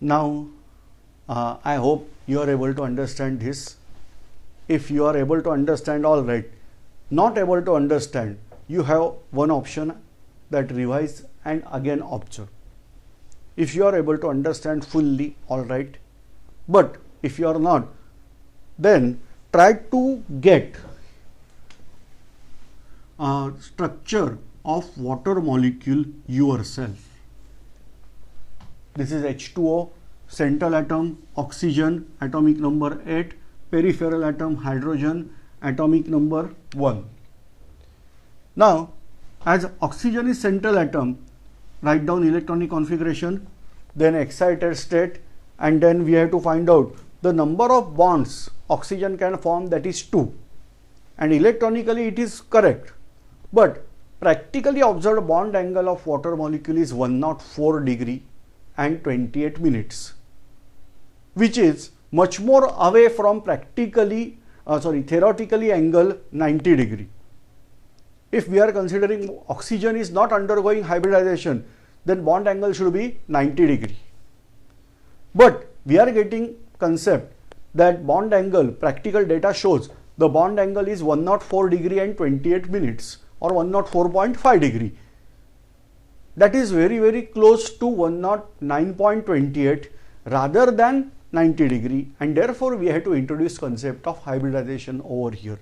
Now I hope you are able to understand this. If you are able to understand, all right. Not able to understand, you have one option, that revise and again observe. If you are able to understand fully, all right. But if you are not, then try to get a structure of water molecule yourself. This is H2O, central atom oxygen, atomic number 8, peripheral atom hydrogen, atomic number 1. Now, as oxygen is central atom, write down electronic configuration, then excited state, and then we have to find out the number of bonds oxygen can form, that is 2. And electronically it is correct, but practically observed bond angle of water molecule is 104 degree and 28 minutes, which is much more away from theoretically angle 90 degree. If we are considering oxygen is not undergoing hybridization, then bond angle should be 90 degree. But we are getting concept that bond angle, practical data shows the bond angle is 104 degree and 28 minutes or 104.5 degree. That is very, very close to 109.28 rather than 90 degree, and therefore we have to introduce concept of hybridization over here.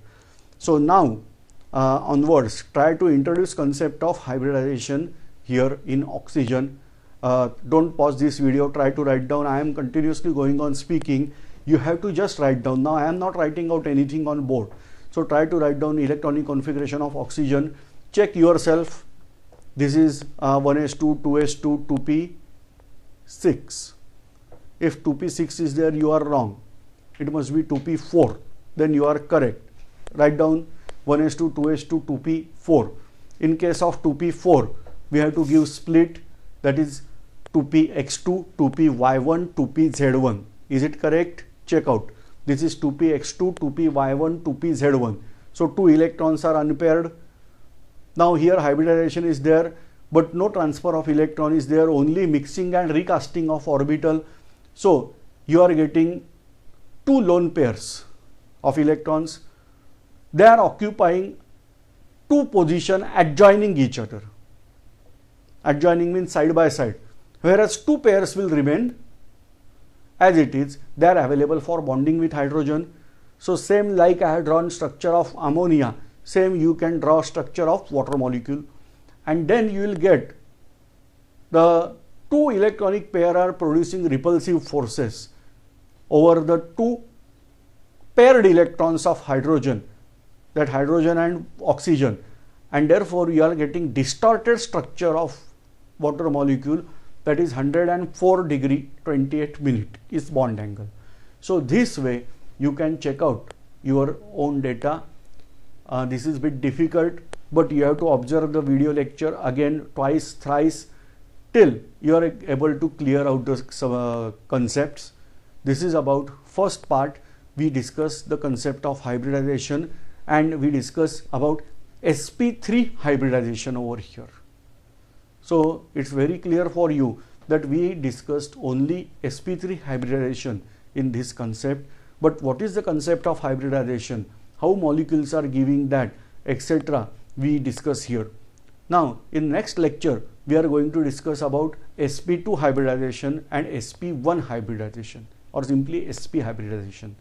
So now onwards, try to introduce concept of hybridization here in oxygen. Don't pause this video, try to write down. I am continuously going on speaking. You have to just write down. Now I am not writing out anything on board. So try to write down electronic configuration of oxygen. Check yourself. This is 1s2, 2s2, 2p6. If 2p6 is there, you are wrong. It must be 2p4. Then you are correct. Write down 1s2, 2s2, 2p4. In case of 2p4, we have to give split, that is 2px2, 2py1, 2pz1. Is it correct? Check out. This is 2px2, 2py1, 2pz1. So 2 electrons are unpaired. Now here hybridization is there, but no transfer of electron is there, only mixing and recasting of orbital. So you are getting 2 lone pairs of electrons. They are occupying 2 positions adjoining each other. Adjoining means side by side, whereas 2 pairs will remain as it is. They are available for bonding with hydrogen. So same like I had drawn structure of ammonia, same you can draw structure of water molecule, and then you will get the 2 electronic pair are producing repulsive forces over the 2 paired electrons of hydrogen, that hydrogen and oxygen, and therefore you are getting distorted structure of water molecule, that is 104 degree 28 minute is bond angle. So this way you can check out your own data. This is a bit difficult, but you have to observe the video lecture again twice, thrice, till you are able to clear out the concepts. This is about first part. We discuss the concept of hybridization and we discuss about sp3 hybridization over here. So it's very clear for you that we discussed only sp3 hybridization in this concept. But what is the concept of hybridization? How molecules are giving that, etc. we discuss here. Now in next lecture we are going to discuss about sp2 hybridization and sp1 hybridization, or simply sp hybridization.